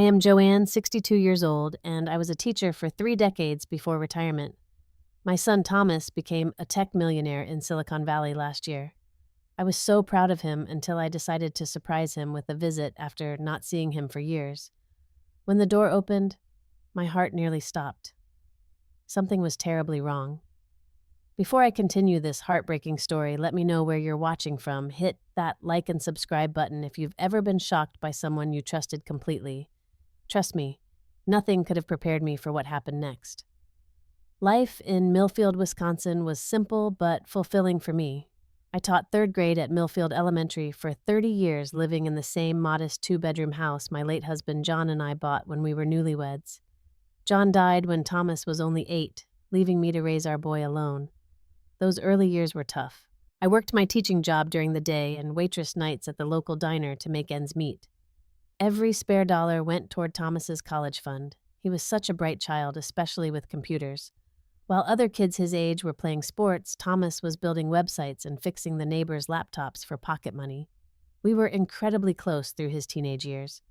I am Joann, 62 years old, and I was a teacher for 3 decades before retirement. My son Thomas became a tech millionaire in Silicon Valley last year. I was so proud of him until I decided to surprise him with a visit after not seeing him for years. When the door opened, my heart nearly stopped. Something was terribly wrong. Before I continue this heartbreaking story, let me know where you're watching from. Hit that like and subscribe button if you've ever been shocked by someone you trusted completely. Trust me, nothing could have prepared me for what happened next. Life in Millfield, Wisconsin was simple but fulfilling for me. I taught third grade at Millfield Elementary for 30 years, living in the same modest 2-bedroom house my late husband John and I bought when we were newlyweds. John died when Thomas was only 8, leaving me to raise our boy alone. Those early years were tough. I worked my teaching job during the day and waitress nights at the local diner to make ends meet. Every spare dollar went toward Thomas's college fund. He was such a bright child, especially with computers. While other kids his age were playing sports, Thomas was building websites and fixing the neighbors' laptops for pocket money. We were incredibly close through his teenage years.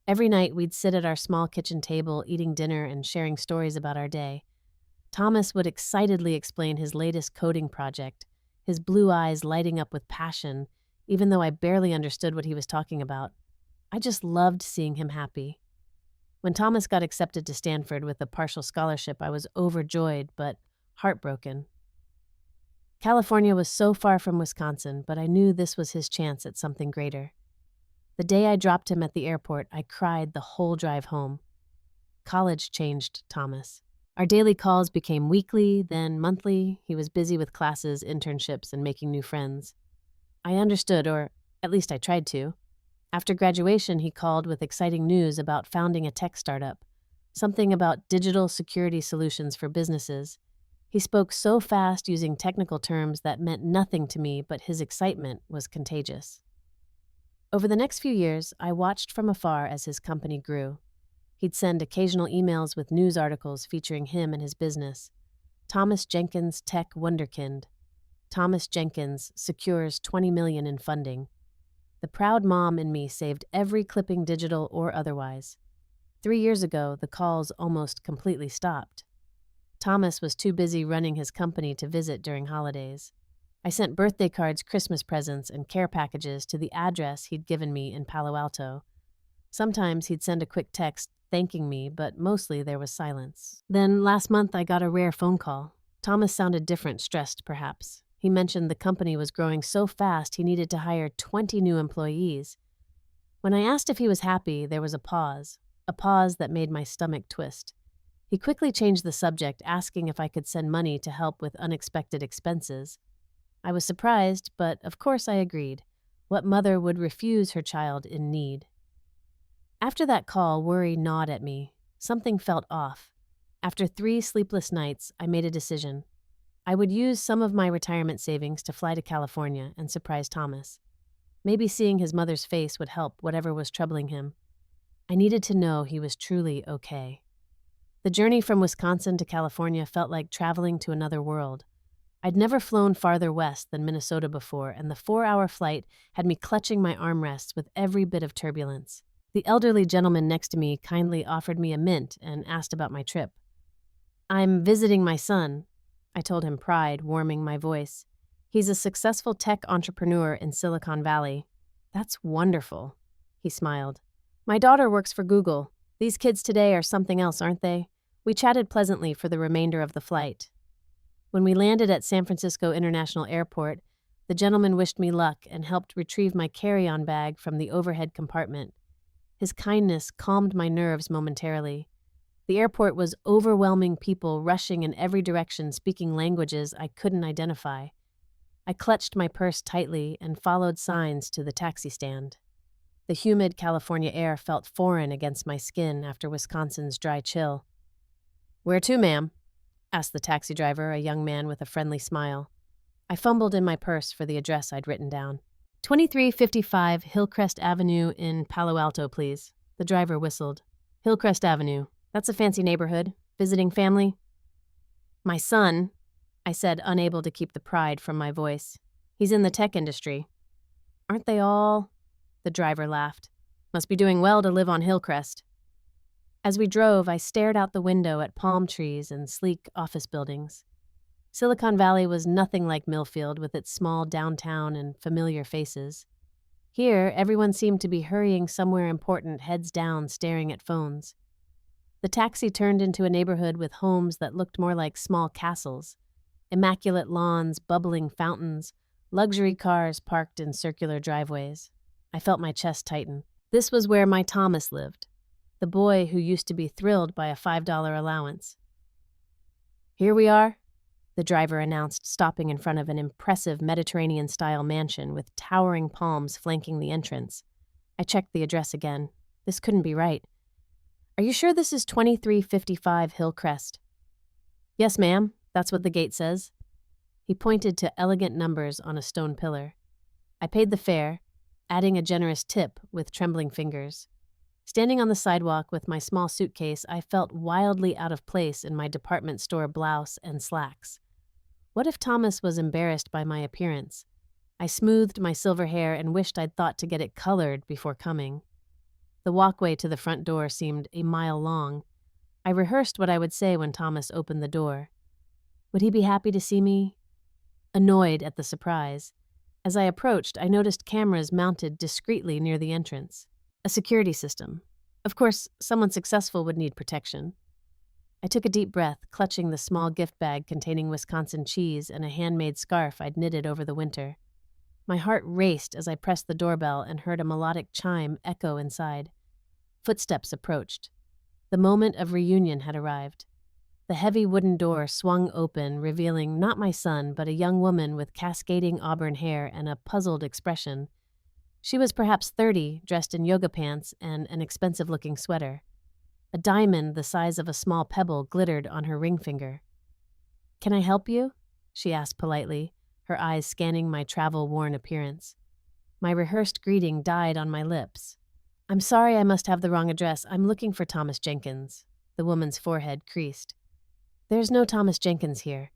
Every night we'd sit at our small kitchen table, eating dinner and sharing stories about our day. Thomas would excitedly explain his latest coding project, his blue eyes lighting up with passion, even though I barely understood what he was talking about. I just loved seeing him happy. When Thomas got accepted to Stanford with a partial scholarship, I was overjoyed but heartbroken. California was so far from Wisconsin, but I knew this was his chance at something greater. The day I dropped him at the airport, I cried the whole drive home. College changed Thomas. Our daily calls became weekly, then monthly. He was busy with classes, internships, and making new friends. I understood, or at least I tried to. After graduation, he called with exciting news about founding a tech startup, something about digital security solutions for businesses. He spoke so fast using technical terms that meant nothing to me, but his excitement was contagious. Over the next few years, I watched from afar as his company grew. He'd send occasional emails with news articles featuring him and his business. Thomas Jenkins Tech Wunderkind. Thomas Jenkins secures $20 million in funding. The proud mom in me saved every clipping, digital or otherwise. 3 years ago, the calls almost completely stopped. Thomas was too busy running his company to visit during holidays. I sent birthday cards, Christmas presents, and care packages to the address he'd given me in Palo Alto. Sometimes he'd send a quick text thanking me, but mostly there was silence. Then last month I got a rare phone call. Thomas sounded different, stressed perhaps. He mentioned the company was growing so fast he needed to hire 20 new employees. When I asked if he was happy, there was a pause that made my stomach twist. He quickly changed the subject, asking if I could send money to help with unexpected expenses. I was surprised, but of course I agreed. What mother would refuse her child in need? After that call, worry gnawed at me. Something felt off. After 3 sleepless nights, I made a decision. I would use some of my retirement savings to fly to California and surprise Thomas. Maybe seeing his mother's face would help whatever was troubling him. I needed to know he was truly okay. The journey from Wisconsin to California felt like traveling to another world. I'd never flown farther west than Minnesota before, and the 4-hour flight had me clutching my armrests with every bit of turbulence. The elderly gentleman next to me kindly offered me a mint and asked about my trip. "I'm visiting my son," I told him, pride warming my voice. "He's a successful tech entrepreneur in Silicon Valley." "That's wonderful," he smiled. "My daughter works for Google. These kids today are something else, aren't they?" We chatted pleasantly for the remainder of the flight. When we landed at San Francisco International Airport, the gentleman wished me luck and helped retrieve my carry-on bag from the overhead compartment. His kindness calmed my nerves momentarily. The airport was overwhelming, people rushing in every direction, speaking languages I couldn't identify. I clutched my purse tightly and followed signs to the taxi stand. The humid California air felt foreign against my skin after Wisconsin's dry chill. "Where to, ma'am?" asked the taxi driver, a young man with a friendly smile. I fumbled in my purse for the address I'd written down. 2355 Hillcrest Avenue in Palo Alto, please. The driver whistled. "Hillcrest Avenue. That's a fancy neighborhood. Visiting family?" "My son," I said, unable to keep the pride from my voice. "He's in the tech industry." "Aren't they all?" The driver laughed. "Must be doing well to live on Hillcrest." As we drove, I stared out the window at palm trees and sleek office buildings. Silicon Valley was nothing like Millfield with its small downtown and familiar faces. Here, everyone seemed to be hurrying somewhere important, heads down, staring at phones. The taxi turned into a neighborhood with homes that looked more like small castles. Immaculate lawns, bubbling fountains, luxury cars parked in circular driveways. I felt my chest tighten. This was where my Thomas lived, the boy who used to be thrilled by a $5 allowance. "Here we are," the driver announced, stopping in front of an impressive Mediterranean-style mansion with towering palms flanking the entrance. I checked the address again. This couldn't be right. "Are you sure this is 2355 Hillcrest?" "Yes, ma'am. That's what the gate says." He pointed to elegant numbers on a stone pillar. I paid the fare, adding a generous tip with trembling fingers. Standing on the sidewalk with my small suitcase, I felt wildly out of place in my department store blouse and slacks. What if Thomas was embarrassed by my appearance? I smoothed my silver hair and wished I'd thought to get it colored before coming. The walkway to the front door seemed a mile long. I rehearsed what I would say when Thomas opened the door. Would he be happy to see me? Annoyed at the surprise. As I approached, I noticed cameras mounted discreetly near the entrance. A security system. Of course, someone successful would need protection. I took a deep breath, clutching the small gift bag containing Wisconsin cheese and a handmade scarf I'd knitted over the winter. My heart raced as I pressed the doorbell and heard a melodic chime echo inside. Footsteps approached. The moment of reunion had arrived. The heavy wooden door swung open, revealing not my son, but a young woman with cascading auburn hair and a puzzled expression. She was perhaps 30, dressed in yoga pants and an expensive-looking sweater. A diamond the size of a small pebble glittered on her ring finger. "Can I help you?" she asked politely, her eyes scanning my travel-worn appearance. My rehearsed greeting died on my lips. "I'm sorry, I must have the wrong address. I'm looking for Thomas Jenkins." The woman's forehead creased. "There's no Thomas Jenkins here.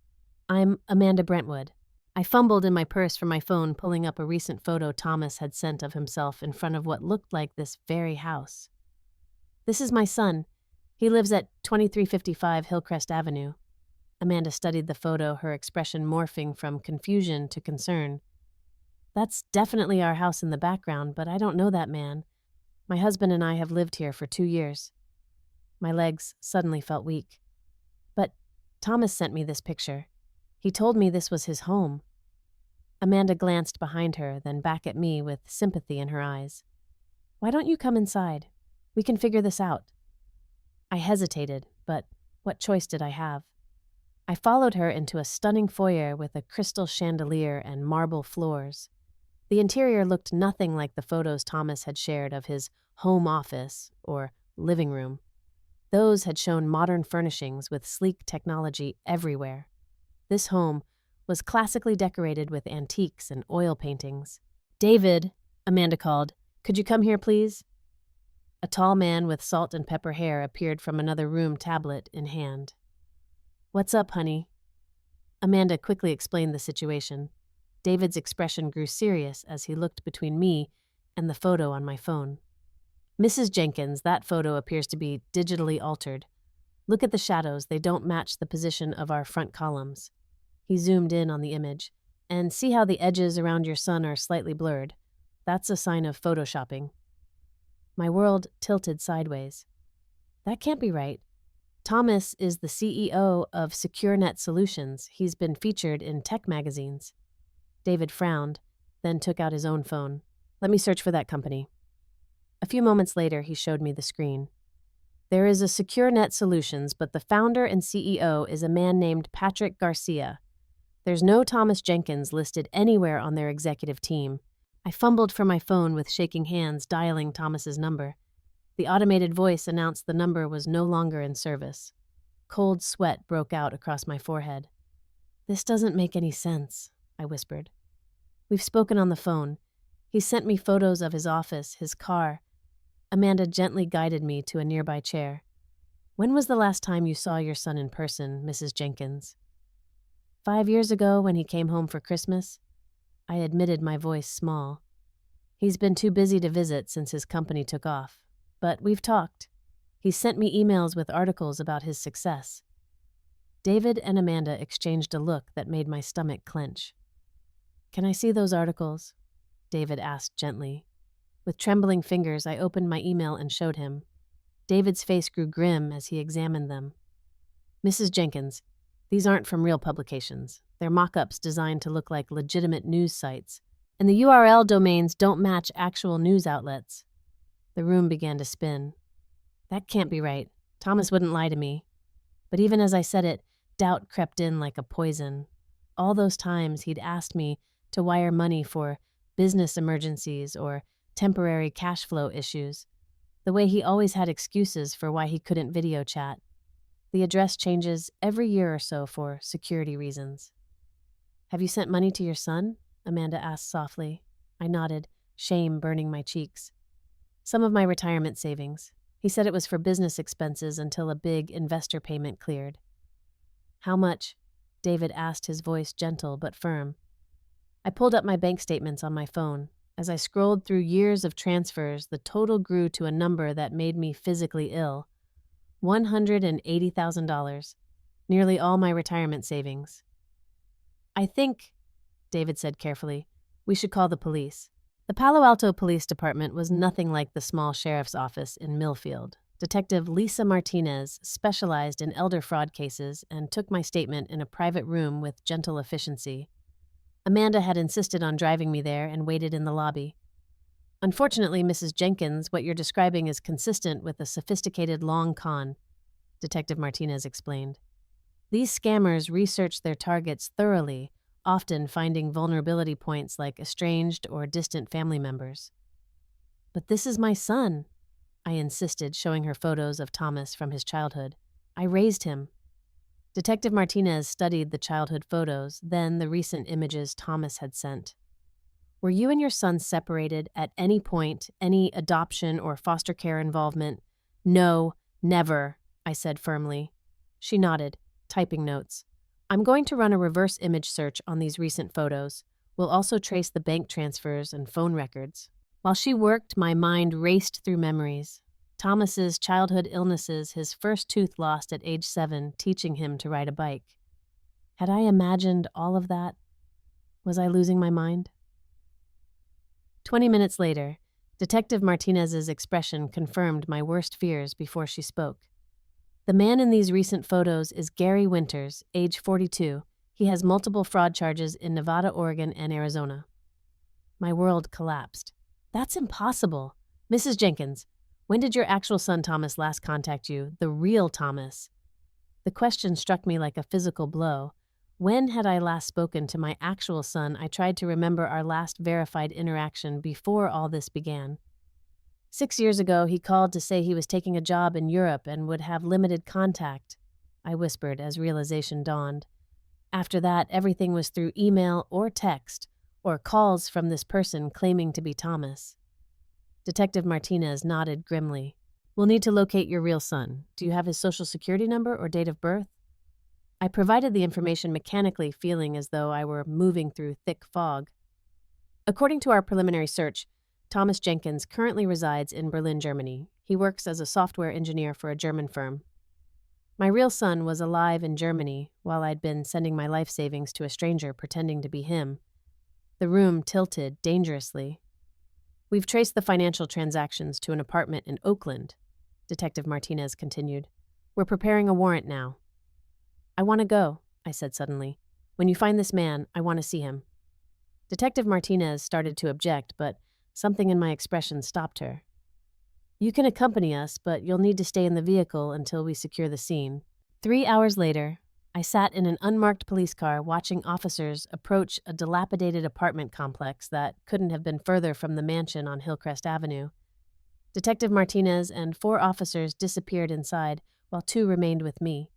I'm Amanda Brentwood." I fumbled in my purse for my phone, pulling up a recent photo Thomas had sent of himself in front of what looked like this very house. "This is my son. He lives at 2355 Hillcrest Avenue." Amanda studied the photo, her expression morphing from confusion to concern. "That's definitely our house in the background, but I don't know that man. My husband and I have lived here for 2 years." My legs suddenly felt weak. "But Thomas sent me this picture. He told me this was his home." Amanda glanced behind her, then back at me with sympathy in her eyes. "Why don't you come inside? We can figure this out." I hesitated, but what choice did I have? I followed her into a stunning foyer with a crystal chandelier and marble floors. The interior looked nothing like the photos Thomas had shared of his home office or living room. Those had shown modern furnishings with sleek technology everywhere. This home was classically decorated with antiques and oil paintings. "David," Amanda called, "could you come here, please?" A tall man with salt and pepper hair appeared from another room, tablet in hand. "What's up, honey?" Amanda quickly explained the situation. David's expression grew serious as he looked between me and the photo on my phone. "Mrs. Jenkins, that photo appears to be digitally altered. Look at the shadows, they don't match the position of our front columns." He zoomed in on the image. "And see how the edges around your son are slightly blurred? That's a sign of photoshopping." My world tilted sideways. That can't be right. Thomas is the CEO of SecureNet Solutions. He's been featured in tech magazines. David frowned, then took out his own phone. "Let me search for that company." A few moments later, he showed me the screen. "There is a SecureNet Solutions, but the founder and CEO is a man named Patrick Garcia. There's no Thomas Jenkins listed anywhere on their executive team." I fumbled for my phone with shaking hands, dialing Thomas's number. The automated voice announced the number was no longer in service. Cold sweat broke out across my forehead. "This doesn't make any sense," I whispered. "We've spoken on the phone. He sent me photos of his office, his car." Amanda gently guided me to a nearby chair. "When was the last time you saw your son in person, Mrs. Jenkins?" 5 years ago when he came home for Christmas." I admitted, my voice small. "He's been too busy to visit since his company took off. But we've talked. He's sent me emails with articles about his success." David and Amanda exchanged a look that made my stomach clench. "Can I see those articles?" David asked gently. With trembling fingers, I opened my email and showed him. David's face grew grim as he examined them. "Mrs. Jenkins, these aren't from real publications. They're mock-ups designed to look like legitimate news sites, and the URL domains don't match actual news outlets." The room began to spin. That can't be right. Thomas wouldn't lie to me. But even as I said it, doubt crept in like a poison. All those times he'd asked me to wire money for business emergencies or temporary cash flow issues. The way he always had excuses for why he couldn't video chat. The address changes every year or so for security reasons. "Have you sent money to your son?" Amanda asked softly. I nodded, shame burning my cheeks. "Some of my retirement savings. He said it was for business expenses until a big investor payment cleared." "How much?" David asked, his voice gentle but firm. I pulled up my bank statements on my phone. As I scrolled through years of transfers, the total grew to a number that made me physically ill. $180,000. Nearly all my retirement savings. "I think," David said carefully, "we should call the police." The Palo Alto Police Department was nothing like the small sheriff's office in Millfield. Detective Lisa Martinez specialized in elder fraud cases and took my statement in a private room with gentle efficiency. Amanda had insisted on driving me there and waited in the lobby. "Unfortunately, Mrs. Jenkins, what you're describing is consistent with a sophisticated long con," Detective Martinez explained. "These scammers research their targets thoroughly, often finding vulnerability points like estranged or distant family members." "But this is my son," I insisted, showing her photos of Thomas from his childhood. "I raised him." Detective Martinez studied the childhood photos, then the recent images Thomas had sent. "Were you and your son separated at any point, any adoption or foster care involvement?" "No, never," I said firmly. She nodded, typing notes. "I'm going to run a reverse image search on these recent photos. We'll also trace the bank transfers and phone records." While she worked, my mind raced through memories. Thomas's childhood illnesses, his first tooth lost at age 7, teaching him to ride a bike. Had I imagined all of that? Was I losing my mind? 20 minutes later, Detective Martinez's expression confirmed my worst fears before she spoke. "The man in these recent photos is Gary Winters, age 42. He has multiple fraud charges in Nevada, Oregon, and Arizona." My world collapsed. "That's impossible. Mrs. Jenkins, when did your actual son Thomas last contact you, the real Thomas?" The question struck me like a physical blow. When had I last spoken to my actual son? I tried to remember our last verified interaction before all this began. 6 years ago, he called to say he was taking a job in Europe and would have limited contact, I whispered as realization dawned. After that, everything was through email or text, or calls from this person claiming to be Thomas. Detective Martinez nodded grimly. "We'll need to locate your real son. Do you have his social security number or date of birth?" I provided the information mechanically, feeling as though I were moving through thick fog. According to our preliminary search, Thomas Jenkins currently resides in Berlin, Germany. He works as a software engineer for a German firm. My real son was alive in Germany while I'd been sending my life savings to a stranger pretending to be him. The room tilted dangerously. "We've traced the financial transactions to an apartment in Oakland," Detective Martinez continued. "We're preparing a warrant now." "I want to go," I said suddenly. "When you find this man, I want to see him." Detective Martinez started to object, but something in my expression stopped her. "You can accompany us, but you'll need to stay in the vehicle until we secure the scene." 3 hours later, I sat in an unmarked police car watching officers approach a dilapidated apartment complex that couldn't have been further from the mansion on Hillcrest Avenue. Detective Martinez and 4 officers disappeared inside, while 2 remained with me.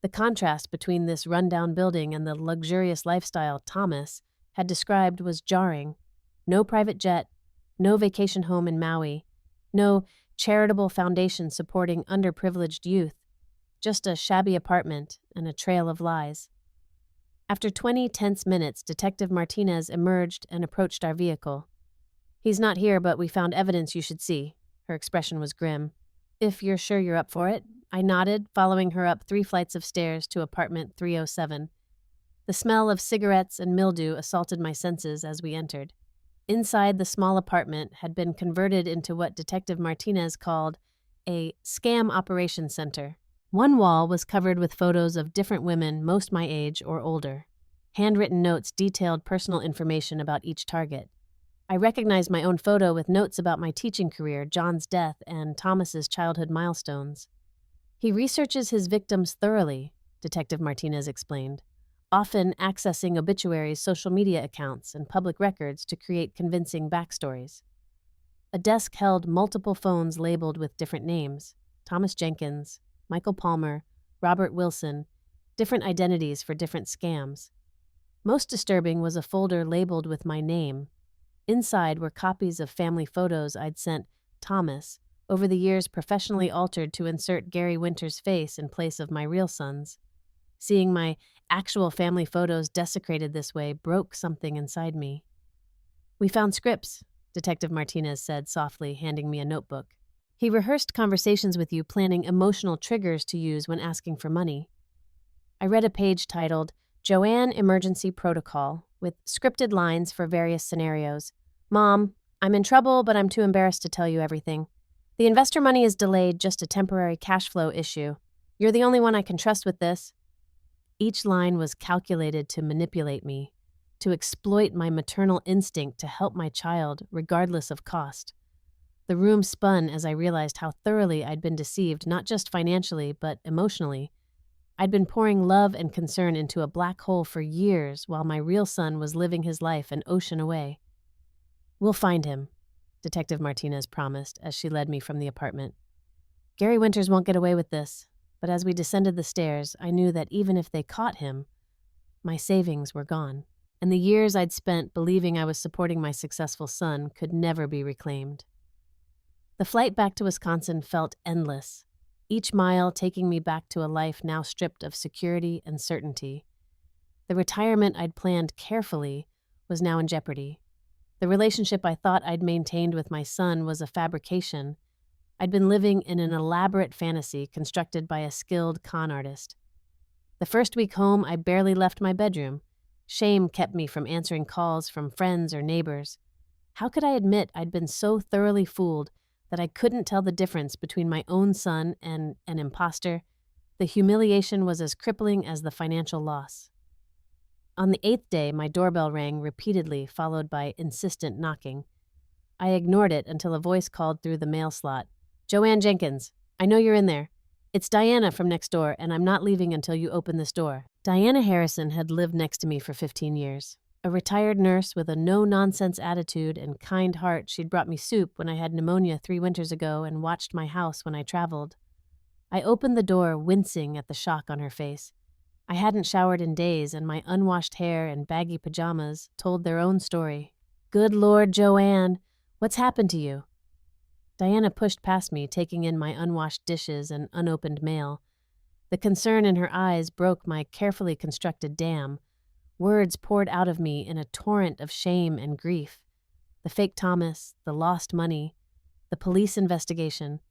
The contrast between this rundown building and the luxurious lifestyle Thomas had described was jarring. No private jet, no vacation home in Maui, no charitable foundation supporting underprivileged youth, just a shabby apartment and a trail of lies. After 20 tense minutes, Detective Martinez emerged and approached our vehicle. "He's not here, but we found evidence you should see." Her expression was grim. If you're sure you're up for it. I nodded, following her up 3 flights of stairs to apartment 307. The smell of cigarettes and mildew assaulted my senses as we entered. Inside the small apartment had been converted into what Detective Martinez called a scam operations center. One wall was covered with photos of different women, most my age or older. Handwritten notes detailed personal information about each target. I recognized my own photo with notes about my teaching career, John's death, and Thomas's childhood milestones. He researches his victims thoroughly, Detective Martinez explained, often accessing obituaries, social media accounts, and public records to create convincing backstories. A desk held multiple phones labeled with different names: Thomas Jenkins, Michael Palmer, Robert Wilson, different identities for different scams. Most disturbing was a folder labeled with my name. Inside were copies of family photos I'd sent Thomas, over the years professionally altered to insert Gary Winter's face in place of my real son's. Seeing my actual family photos desecrated this way broke something inside me. "We found scripts," Detective Martinez said softly, handing me a notebook. "He rehearsed conversations with you, planning emotional triggers to use when asking for money." I read a page titled Joann Emergency Protocol, with scripted lines for various scenarios. "Mom, I'm in trouble, but I'm too embarrassed to tell you everything. The investor money is delayed, just a temporary cash flow issue. You're the only one I can trust with this." Each line was calculated to manipulate me, to exploit my maternal instinct to help my child, regardless of cost. The room spun as I realized how thoroughly I'd been deceived, not just financially, but emotionally. I'd been pouring love and concern into a black hole for years while my real son was living his life an ocean away. "We'll find him," Detective Martinez promised as she led me from the apartment. "Gary Winters won't get away with this," but as we descended the stairs, I knew that even if they caught him, my savings were gone, and the years I'd spent believing I was supporting my successful son could never be reclaimed. The flight back to Wisconsin felt endless, each mile taking me back to a life now stripped of security and certainty. The retirement I'd planned carefully was now in jeopardy. The relationship I thought I'd maintained with my son was a fabrication. I'd been living in an elaborate fantasy constructed by a skilled con artist. The first week home, I barely left my bedroom. Shame kept me from answering calls from friends or neighbors. How could I admit I'd been so thoroughly fooled that I couldn't tell the difference between my own son and an imposter? The humiliation was as crippling as the financial loss. On the 8th day, my doorbell rang repeatedly, followed by insistent knocking. I ignored it until a voice called through the mail slot. "Joann Jenkins, I know you're in there. It's Diana from next door, and I'm not leaving until you open this door." Diana Harrison had lived next to me for 15 years. A retired nurse with a no-nonsense attitude and kind heart, she'd brought me soup when I had pneumonia 3 winters ago and watched my house when I traveled. I opened the door, wincing at the shock on her face. I hadn't showered in days, and my unwashed hair and baggy pajamas told their own story. "Good Lord, Joann, what's happened to you?" Diana pushed past me, taking in my unwashed dishes and unopened mail. The concern in her eyes broke my carefully constructed dam. Words poured out of me in a torrent of shame and grief. The fake Thomas, the lost money, the police investigation,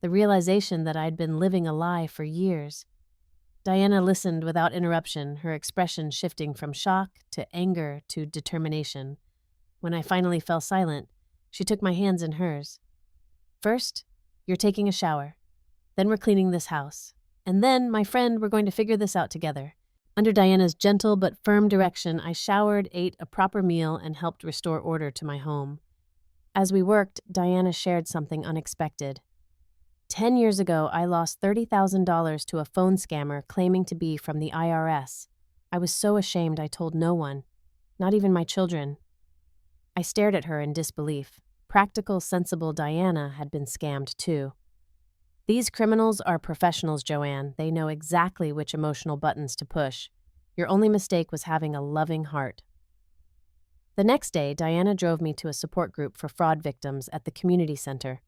the realization that I'd been living a lie for years. Diana listened without interruption, her expression shifting from shock to anger to determination. When I finally fell silent, she took my hands in hers. "First, you're taking a shower. Then we're cleaning this house. And then, my friend, we're going to figure this out together." Under Diana's gentle but firm direction, I showered, ate a proper meal, and helped restore order to my home. As we worked, Diana shared something unexpected. 10 years ago, I lost $30,000 to a phone scammer claiming to be from the IRS. I was so ashamed I told no one, not even my children. I stared at her in disbelief. Practical, sensible Diana had been scammed too. "These criminals are professionals, Joann. They know exactly which emotional buttons to push. Your only mistake was having a loving heart." The next day, Diana drove me to a support group for fraud victims at the community center.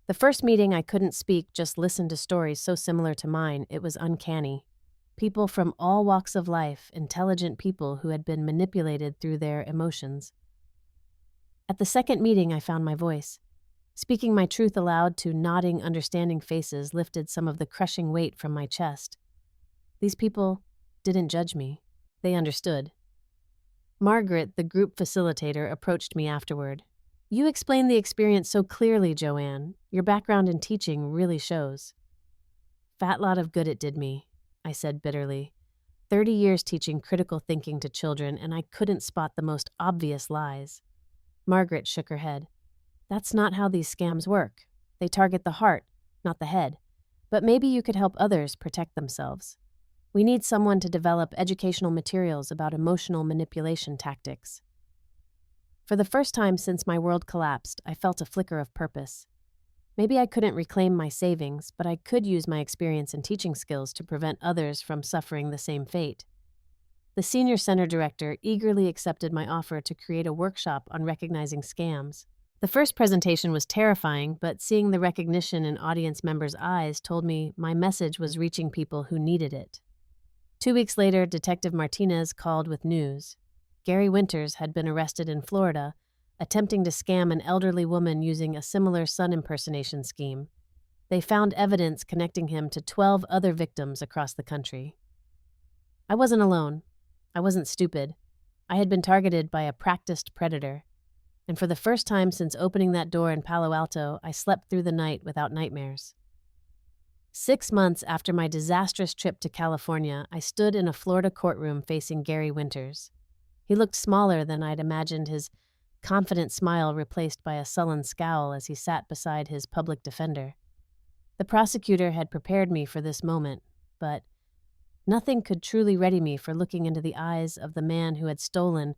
The first meeting, I couldn't speak, just listen to stories so similar to mine. It was uncanny. People from all walks of life, intelligent people who had been manipulated through their emotions. At the second meeting, I found my voice. Speaking my truth aloud to nodding, understanding faces lifted some of the crushing weight from my chest. These people didn't judge me. They understood. Margaret, the group facilitator, approached me afterward. You explained the experience so clearly, Joann. Your background in teaching really shows. Fat lot of good it did me, I said bitterly. 30 years teaching critical thinking to children, and I couldn't spot the most obvious lies. Margaret shook her head. That's not how these scams work. They target the heart, not the head. But maybe you could help others protect themselves. We need someone to develop educational materials about emotional manipulation tactics. For the first time since my world collapsed, I felt a flicker of purpose. Maybe I couldn't reclaim my savings, but I could use my experience and teaching skills to prevent others from suffering the same fate. The senior center director eagerly accepted my offer to create a workshop on recognizing scams. The first presentation was terrifying, but seeing the recognition in audience members' eyes told me my message was reaching people who needed it. 2 weeks later, Detective Martinez called with news. Gary Winters had been arrested in Florida, attempting to scam an elderly woman using a similar son impersonation scheme. They found evidence connecting him to 12 other victims across the country. I wasn't alone. I wasn't stupid. I had been targeted by a practiced predator. And for the first time since opening that door in Palo Alto, I slept through the night without nightmares. 6 months after my disastrous trip to California, I stood in a Florida courtroom facing Gary Winters. He looked smaller than I'd imagined, his confident smile replaced by a sullen scowl as he sat beside his public defender. The prosecutor had prepared me for this moment, but nothing could truly ready me for looking into the eyes of the man who had stolen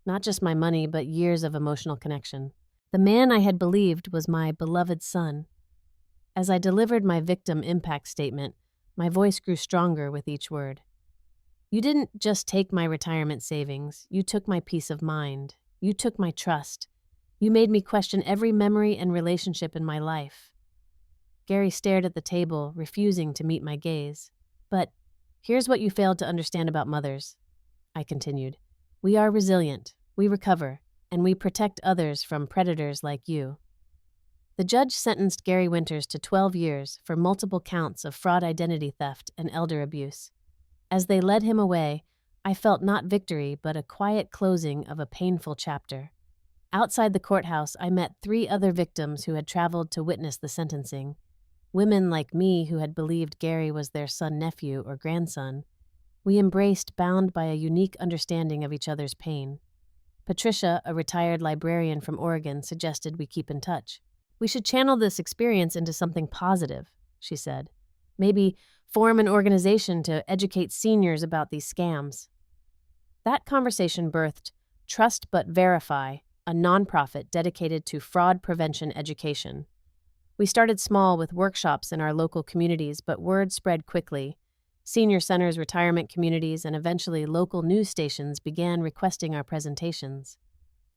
not just my money, but years of emotional connection. The man I had believed was my beloved son. As I delivered my victim impact statement, my voice grew stronger with each word. You didn't just take my retirement savings, you took my peace of mind. You took my trust. You made me question every memory and relationship in my life. Gary stared at the table, refusing to meet my gaze. But here's what you failed to understand about mothers, I continued. We are resilient, we recover, and we protect others from predators like you. The judge sentenced Gary Winters to 12 years for multiple counts of fraud, identity theft, and elder abuse. As they led him away, I felt not victory, but a quiet closing of a painful chapter. Outside the courthouse, I met 3 other victims who had traveled to witness the sentencing. Women like me who had believed Gary was their son-nephew or grandson. We embraced, bound by a unique understanding of each other's pain. Patricia, a retired librarian from Oregon, suggested we keep in touch. We should channel this experience into something positive, she said. Maybe form an organization to educate seniors about these scams. That conversation birthed Trust But Verify, a nonprofit dedicated to fraud prevention education. We started small with workshops in our local communities, but word spread quickly. Senior centers, retirement communities, and eventually local news stations began requesting our presentations.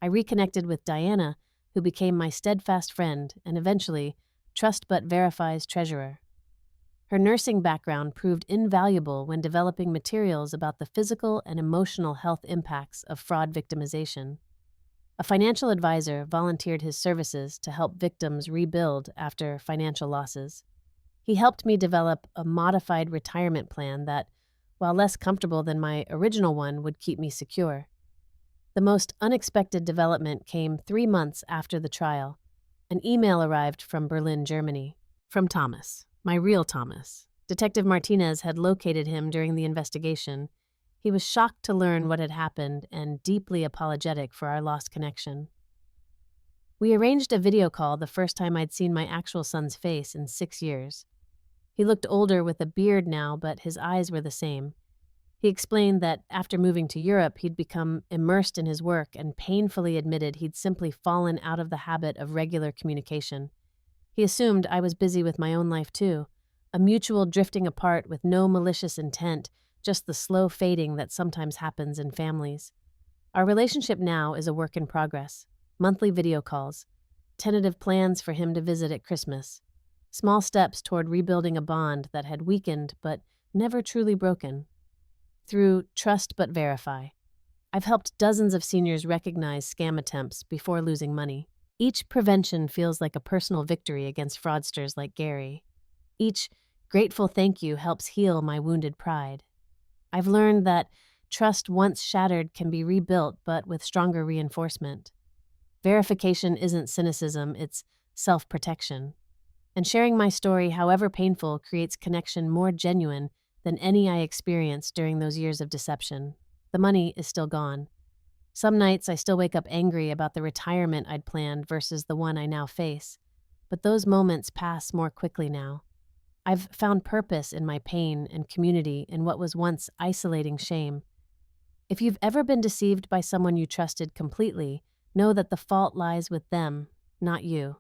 I reconnected with Diana, who became my steadfast friend and eventually Trust But Verify's treasurer. Her nursing background proved invaluable when developing materials about the physical and emotional health impacts of fraud victimization. A financial advisor volunteered his services to help victims rebuild after financial losses. He helped me develop a modified retirement plan that, while less comfortable than my original one, would keep me secure. The most unexpected development came 3 months after the trial. An email arrived from Berlin, Germany. From Thomas, my real Thomas. Detective Martinez had located him during the investigation. He was shocked to learn what had happened and deeply apologetic for our lost connection. We arranged a video call the first time I'd seen my actual son's face in 6 years. He looked older with a beard now, but his eyes were the same. He explained that after moving to Europe, he'd become immersed in his work and painfully admitted he'd simply fallen out of the habit of regular communication. He assumed I was busy with my own life too, a mutual drifting apart with no malicious intent, just the slow fading that sometimes happens in families. Our relationship now is a work in progress. Monthly video calls, tentative plans for him to visit at Christmas, small steps toward rebuilding a bond that had weakened but never truly broken. Through Trust But Verify, I've helped dozens of seniors recognize scam attempts before losing money. Each prevention feels like a personal victory against fraudsters like Gary. Each grateful thank you helps heal my wounded pride. I've learned that trust once shattered can be rebuilt, but with stronger reinforcement. Verification isn't cynicism, it's self protection. And sharing my story, however painful, creates connection more genuine than any I experienced during those years of deception. The money is still gone. Some nights I still wake up angry about the retirement I'd planned versus the one I now face. But those moments pass more quickly now. I've found purpose in my pain and community in what was once isolating shame. If you've ever been deceived by someone you trusted completely, know that the fault lies with them, not you.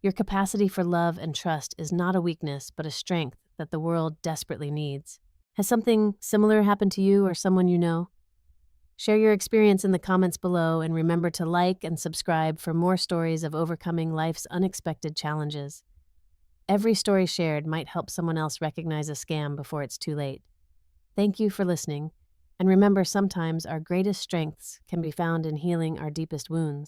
Your capacity for love and trust is not a weakness, but a strength that the world desperately needs. Has something similar happened to you or someone you know? Share your experience in the comments below and remember to like and subscribe for more stories of overcoming life's unexpected challenges. Every story shared might help someone else recognize a scam before it's too late. Thank you for listening, and remember sometimes our greatest strengths can be found in healing our deepest wounds.